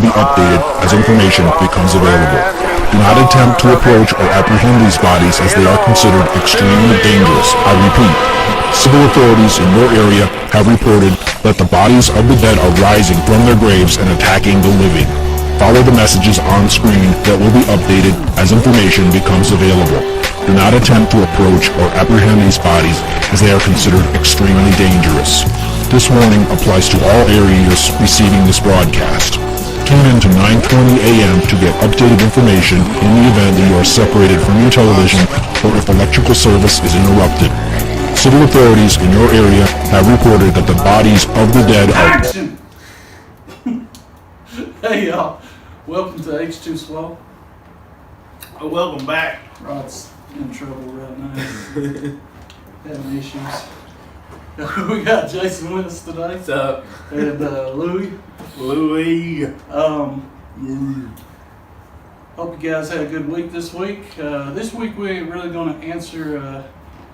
be updated as information becomes available. Do not attempt to approach or apprehend these bodies as they are considered extremely dangerous. I repeat, civil authorities in your area have reported that the bodies of the dead are rising from their graves and attacking the living. Follow the messages on screen that will be updated as information becomes available. Do not attempt to approach or apprehend these bodies as they are considered extremely dangerous. This warning applies to all areas receiving this broadcast. Tune in to 9:20 a.m. to get updated information in the event that you are separated from your television or if electrical service is interrupted. Civil authorities in your area have reported that the bodies of the dead are... Action! Hey y'all, welcome to H2 Swell. Welcome back. Rod's in trouble right now. Having issues. We got Jason with us today. What's up? And Louie. Hope you guys had a good week this week. This week we ain't really going to answer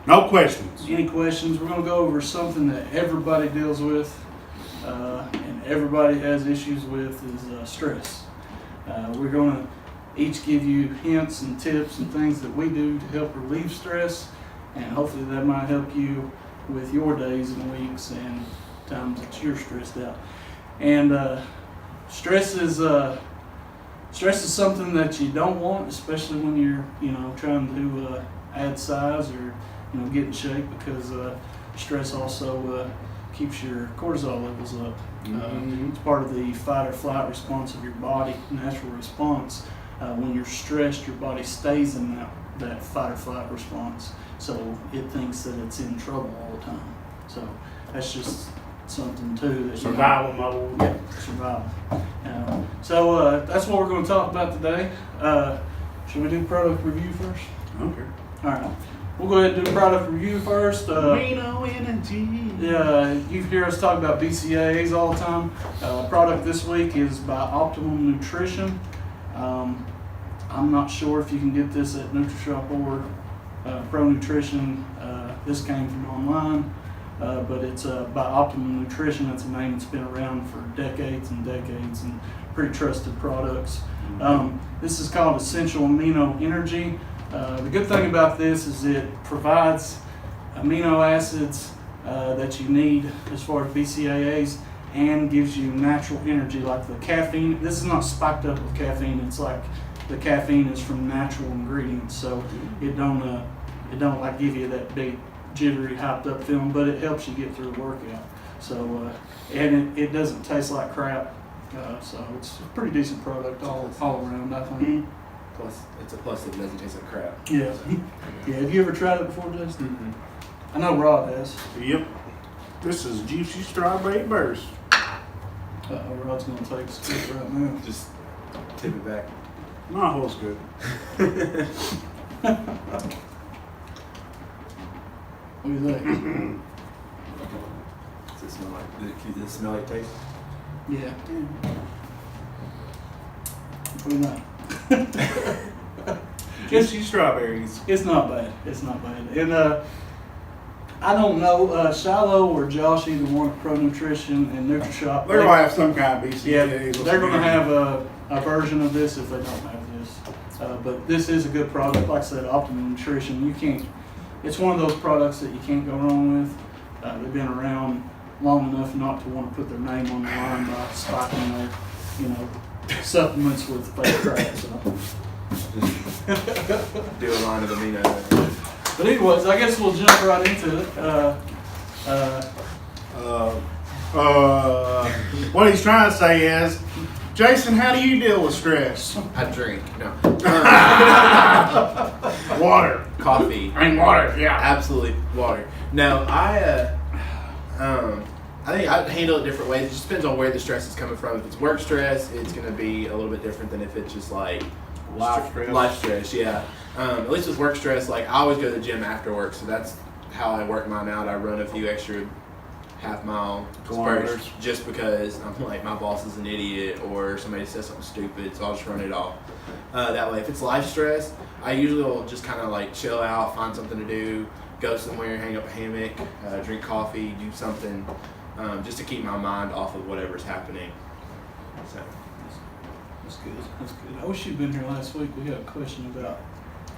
No questions. any questions. We're going to go over something that everybody deals with and everybody has issues with is stress. We're going to each give you hints and tips and things that we do to help relieve stress, and hopefully that might help you with your days and weeks and times that you're stressed out. And stress is something that you don't want, especially when you're trying to add size or get in shape, because stress also keeps your cortisol levels up. It's part of the fight or flight response of your body, natural response. When you're stressed, your body stays in that fight or flight response, so it thinks that it's in trouble all the time. So that's just something too. That Survival mode. Yeah, survival. So that's what we're going to talk about today. Should we do product review first? Okay. All right. We'll go ahead and do product review first. Amino energy. Yeah, you hear us talk about BCAAs all the time. Product this week is by Optimum Nutrition. I'm not sure if you can get this at Nutrishop or Pro Nutrition. This came from online, but it's by Optimum Nutrition. It's a name that's been around for decades and decades and pretty trusted products. This is called Essential Amino Energy. The good thing about this is it provides amino acids that you need as far as BCAAs, and gives you natural energy like the caffeine. This is not spiked up with caffeine. It's like the caffeine is from natural ingredients, so it don't like give you that big jittery hyped up feeling, but it helps you get through the workout. So and it doesn't taste like crap. So it's a pretty decent product all around, I think. Plus, it's a plus that it doesn't taste like crap. Yeah. Yeah. Have you ever tried it before, Justin? Mm-hmm. I know Rod has. Yep. This is Juicy Strawberry Burst. Rod's gonna take a scoop right now. Just tip it back. My hole's good. What do you think? Does it smell like? Does it smell like taste? Yeah. What do you think? Juicy strawberries. It's not bad. It's not bad. And I don't know, Shiloh or Josh, either one at Pro Nutrition and Nutrishop. They're gonna have some kind of BCAAs. Yeah, they're going to have a version of this if they don't have this. But this is a good product. Like I said, Optimum Nutrition. It's one of those products that you can't go wrong with. They've been around long enough not to want to put their name on the line by spiking their, supplements with fake crap. So. Do a line of amino acids. But anyways, I guess we'll jump right into it. What he's trying to say is, Jason, how do you deal with stress? I drink. No. Water. Coffee. And water, yeah. Absolutely water. No, I think I handle it different ways. It just depends on where the stress is coming from. If it's work stress, it's going to be a little bit different than if it's just like Life stress. Life stress, yeah. At least with work stress, like I always go to the gym after work, so that's how I work mine out. I run a few extra half-mile Kilometers. spurts just because I'm like, my boss is an idiot or somebody says something stupid, so I'll just run it off. That way, if it's life stress, I usually will just kind of like chill out, find something to do, go somewhere, hang up a hammock, drink coffee, do something just to keep my mind off of whatever's happening. So, good. That's good. I wish you'd been here last week. We had a question about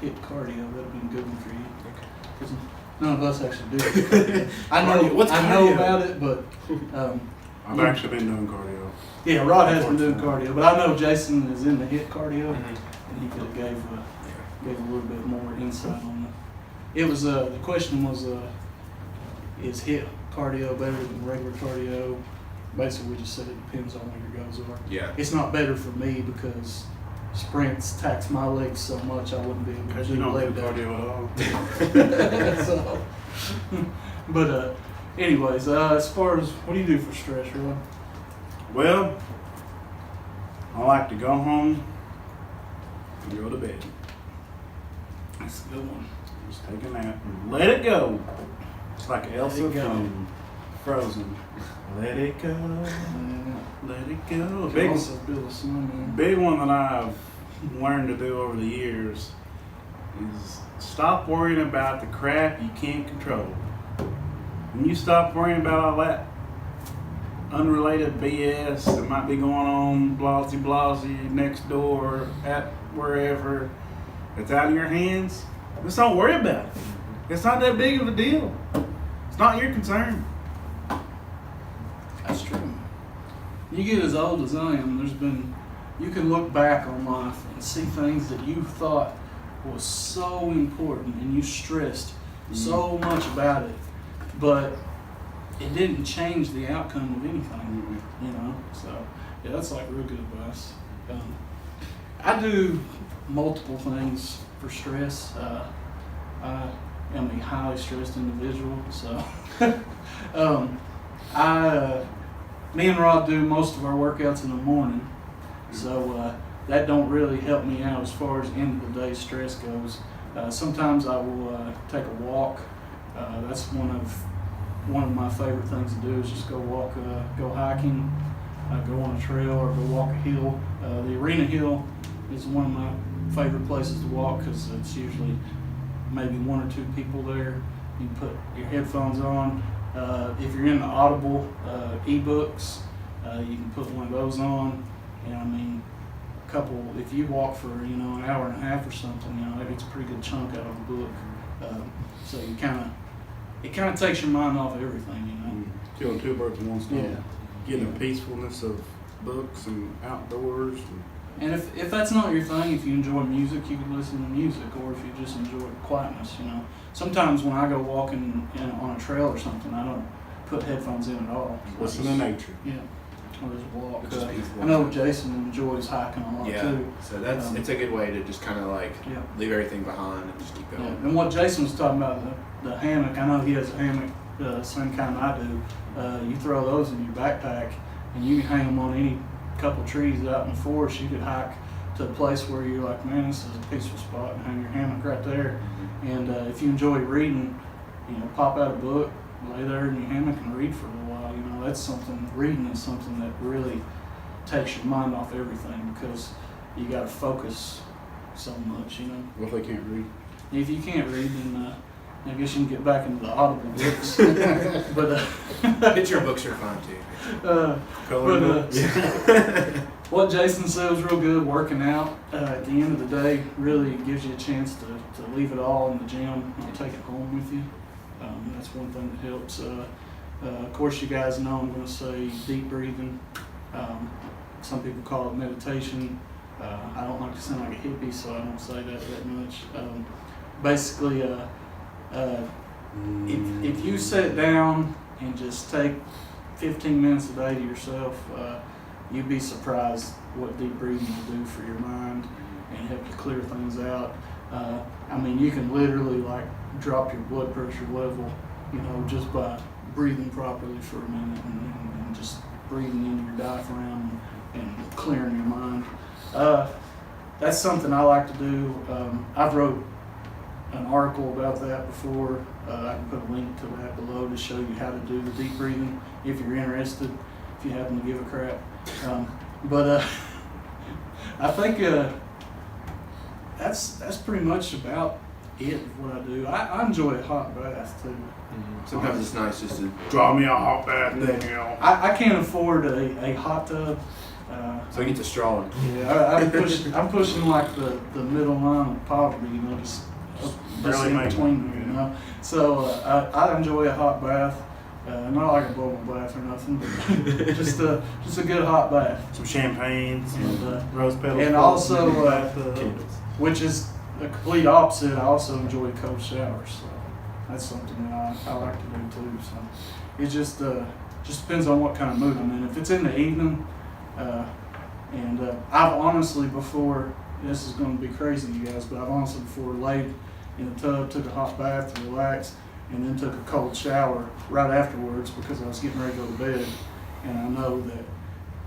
HIIT cardio. That'd have been a good one for you. Because none of us actually do it. I know. What's I know cardio? about it, but I've actually been doing cardio. yeah, Rod has been doing cardio. But I know Jason is in the HIIT cardio, Mm-hmm. and he could have gave a little bit more insight on it. It was the question was is HIIT cardio better than regular cardio? Basically, we just said it depends on what your goals are. Yeah. It's not better for me because sprints tax my legs so much I wouldn't be able to Because do you don't leg do day. cardio at all. So, but anyways, as far as what do you do for stress, Rod? Well, I like to go home and go to bed. That's a good one. Just take a nap and let it go. It's like Elsa Let it go. from Frozen. Let it go. Let it go. You can also build a snowman. Big one that I've learned to do over the years is stop worrying about the crap you can't control. When you stop worrying about all that unrelated BS that might be going on, blasey next door, at wherever, it's out of your hands, just don't worry about it. It's not that big of a deal. It's not your concern. That's true. You get as old as I am, you can look back on life and see things that you thought was so important and you stressed so much about it, but it didn't change the outcome of anything, you know? So, yeah, that's like real good advice. I do multiple things for stress. I am a highly stressed individual, so me and Rod do most of our workouts in the morning, so that don't really help me out as far as end of the day stress goes. Sometimes I will take a walk. That's one of my favorite things to do is just go walk, go hiking, go on a trail or go walk a hill. The arena hill is one of my favorite places to walk because it's usually maybe one or two people there. You put your headphones on. If you're into Audible ebooks, you can put one of those on. And I mean, if you walk for an hour and a half or something, it's a pretty good chunk out of the book. So it kind of takes your mind off everything, Killing two birds with one stone. Yeah. Getting the peacefulness of books and outdoors. And if that's not your thing, if you enjoy music, you can listen to music, or if you just enjoy quietness, Sometimes when I go walking on a trail or something, I don't put headphones in at all. Listen to nature. Yeah. Or just walk. It's just peaceful. I know Jason enjoys hiking a lot too. So it's a good way to just kind of leave everything behind and just keep Yeah. going. And what Jason was talking about, the hammock, I know he has a hammock, same kind I do. You throw those in your backpack and you can hang them on any couple trees out in the forest. You could hike to a place where you're like, man, this is a peaceful spot, and hang your hammock right there. And if you enjoy reading, pop out a book, lay there in your hammock and read for a little while. That's something, reading is something that really takes your mind off everything because you got to focus so much, What if they can't read? If you can't read, then I guess you can get back into the Audible books. But Picture books are fun too. Color books. What Jason said was real good. Working out at the end of the day really gives you a chance to leave it all in the gym and take it home with you. That's one thing that helps. Of course, you guys know I'm going to say deep breathing. Some people call it meditation. I don't like to sound like a hippie, so I don't say that much. Basically, if you sit down and just take 15 minutes a day to yourself, you'd be surprised what deep breathing will do for your mind and help you clear things out. You can literally drop your blood pressure level, just by breathing properly for a minute and just breathing into your diaphragm and clearing your mind. That's something I like to do. I've wrote an article about that before. I can put a link to that below to show you how to do the deep breathing if you're interested, if you happen to give a crap. I think that's pretty much about it of what I do. I enjoy a hot bath too. Sometimes it's nice just to Draw me a hot bath, I can't afford a hot tub, So he gets a straw. Yeah, I'm pushing like the middle line of poverty, you know, just Barely in making between, it, you know. So I enjoy a hot bath. Not like a bubble bath or nothing, but just a good hot bath. Some champagne, some And, rose petals. and also, Candles. which is the complete opposite, I also enjoy cold showers. So that's something that I like to do too. So it just depends on what kind of mood I'm in. If it's in the evening, and I've honestly before, this is going to be crazy to you guys, but I've honestly before laid in the tub, took a hot bath to relax, and then took a cold shower right afterwards because I was getting ready to go to bed. And I know that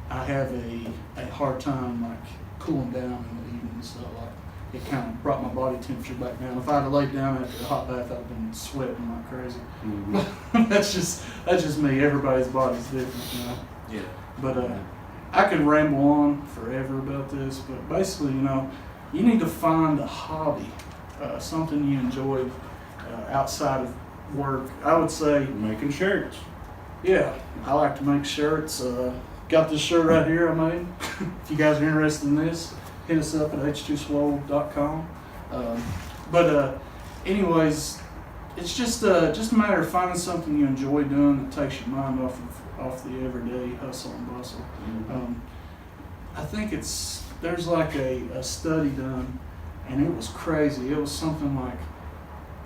I have a hard time like cooling down in the evening, so like it kind of brought my body temperature back down. If I'd have laid down after a hot bath, I'd have been sweating like crazy. Mhm. that's just me. Everybody's body's different, you know. Yeah. But I could ramble on forever about this, but basically, you know, you need to find a hobby, something you enjoy outside of work. I would say, Making shirts. yeah, I like to make shirts. Got this shirt right here I made. If you guys are interested in this, hit us up at h2swole.com. But anyways, it's just a matter of finding something you enjoy doing that takes your mind off the everyday hustle and bustle. I think there's like a study done, and it was crazy. It was something like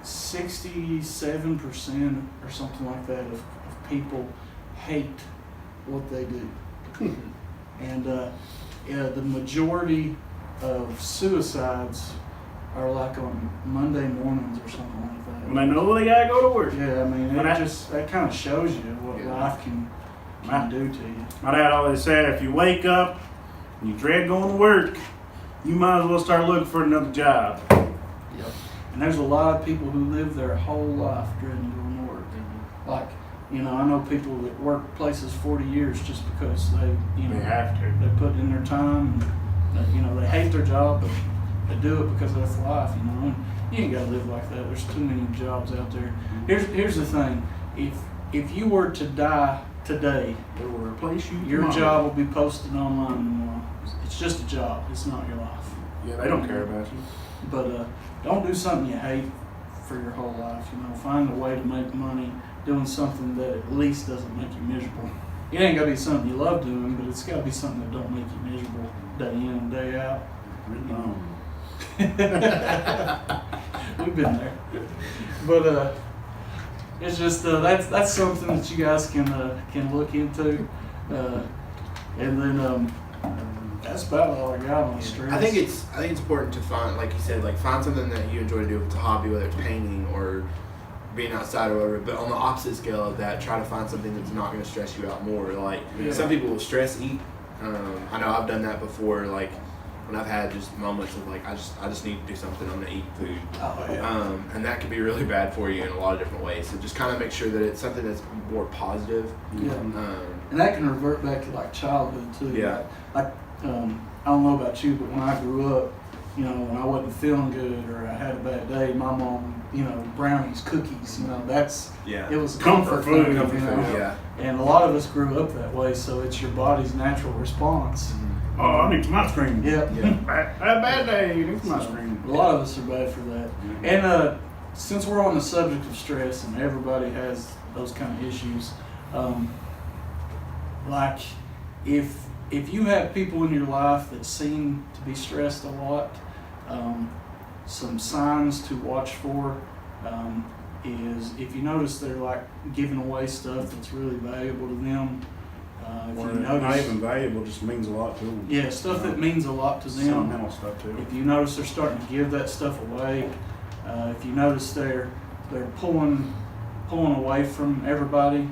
67% or something like that of people hate what they do. And the majority of suicides are like on Monday mornings or something like that. When they know they gotta go to work. Yeah, I mean, When that kind of shows you what Yeah. life can do to you. My dad always said, if you wake up and you dread going to work, you might as well start looking for another job. Yep. And there's a lot of people who live their whole life dreading going to work. Like, you know, I know people that work places 40 years just because they have to. they put in their time, and you know, they hate their job, but they do it because that's life, you know. And you ain't gotta live like that. There's too many jobs out there. Here's the thing: if you were to die today, They will replace you your tomorrow. job will be posted online tomorrow. It's just a job. It's not your life. Yeah, they don't care about you. But don't do something you hate for your whole life. You know, find a way to make money doing something that at least doesn't make you miserable. It ain't gotta be something you love doing, but it's gotta be something that don't make you miserable day in and day out. We've been there. But it's just that's something that you guys can look into, and then that's about all I got on stress. I think it's important to find, like you said, like find something that you enjoy to do. If it's a hobby, whether it's painting or being outside or whatever. But on the opposite scale of that, try to find something that's not going to stress you out more. Like some people will stress eat. I know I've done that before. Like when I've had just moments of like I just need to do something. I'm going to eat food. Oh, yeah. And that can be really bad for you in a lot of different ways. So just kind of make sure that it's something that's more positive. Yeah. And that can revert back to like childhood too. Yeah. Like I don't know about you, but when I grew up, you know, when I wasn't feeling good or I had a bad day, my mom, you know, brownies, cookies, you know, it was a comfort food, Comfort you know? Yeah. And a lot of us grew up that way, so it's your body's natural response. Oh, I need some ice cream. Yep. I had a bad day. I need some ice cream. A lot of us are bad for that. And since we're on the subject of stress and everybody has those kind of issues, like if you have people in your life that seem to be stressed a lot, some signs to watch for is if you notice they're like giving away stuff that's really valuable to them. If Or you not notice, even valuable, just means a lot to them. yeah, stuff that means a lot to them. Sentimental stuff too. If you notice they're starting to give that stuff away, if you notice they're pulling away from everybody,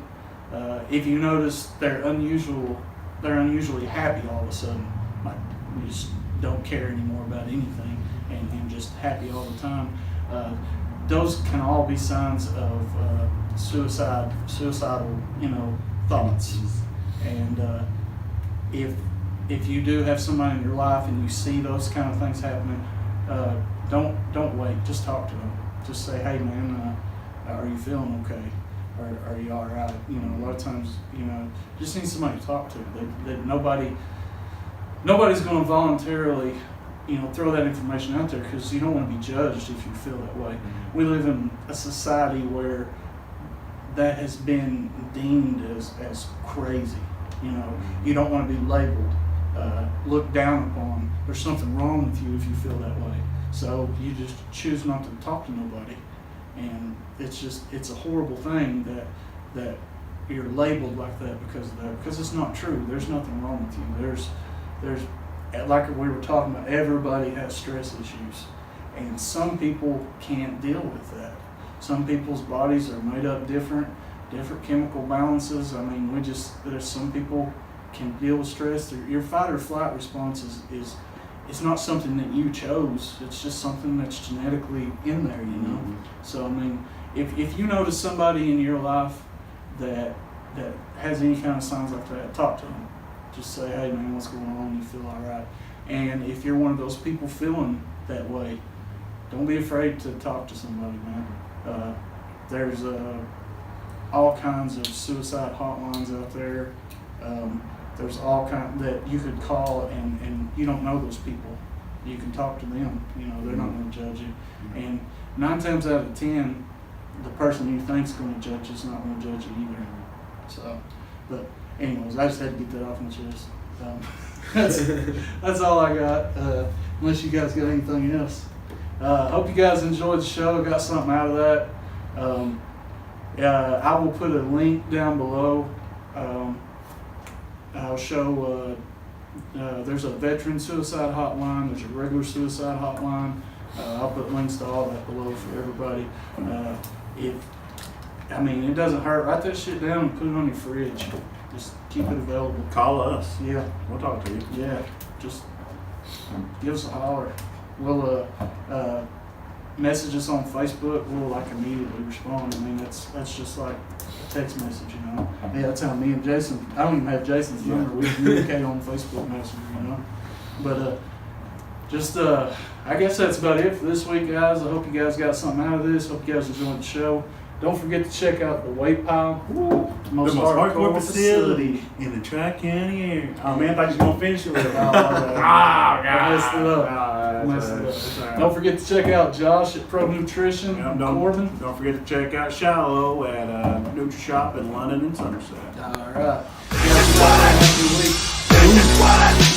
if you notice they're unusually happy all of a sudden, like we just don't care anymore about anything and just happy all the time, those can all be signs of suicidal, you know, thoughts. And if you do have somebody in your life and you see those kind of things happening, don't wait. Just talk to them. Just say, hey man, are you feeling okay? Are you all right? You know, a lot of times, you know, just need somebody to talk to. That nobody nobody's going to voluntarily, throw that information out there because you don't want to be judged if you feel that way. Mm-hmm. We live in a society where that has been deemed as crazy. You don't want to be labeled, looked down upon. There's something wrong with you if you feel that way. So you just choose not to talk to nobody. And it's a horrible thing that you're labeled like that because of that, because it's not true. There's nothing wrong with you. There's like we were talking about, everybody has stress issues, and some people can't deal with that. Some people's bodies are made up different chemical balances. I mean, there's some people can deal with stress. Your fight or flight response is it's not something that you chose. It's just something that's genetically in there, Mm-hmm. So I mean, if you notice somebody in your life that has any kind of signs like that, talk to them. Just say, hey man, what's going on? You feel all right? And if you're one of those people feeling that way, don't be afraid to talk to somebody, man. There's all kinds of suicide hotlines out there. There's all kinds that you could call, and you don't know those people. You can talk to them. They're not going to judge you. And 9 times out of 10, the person you think's going to judge you is not going to judge you either. So, but anyways, I just had to get that off my chest. That's all I got. Unless you guys got anything else. Hope you guys enjoyed the show. Got something out of that. I will put a link down below. I'll show. There's a veteran suicide hotline. There's a regular suicide hotline. I'll put links to all that below for everybody. It doesn't hurt. Write that shit down and put it on your fridge. Just keep it available. Call us. Yeah. We'll talk to you. Yeah. Just give us a holler. We'll message us on Facebook. We'll immediately respond. I mean, that's just like a text message, Yeah, that's how me and Jason. I don't even have Jason's number. We communicate on Facebook Messenger, But I guess that's about it for this week, guys. I hope you guys got something out of this. Hope you guys enjoyed the show. Don't forget to check out the Weight Pile. The most hardcore facility in the Tri-County area. Oh man, I thought you was going to finish it with it. I messed it up. Don't forget to check out Josh at Pro Nutrition. Corbin. Don't forget to check out Shallow at Nutrishop in London and Sommerset. All right. You guys have a happy week.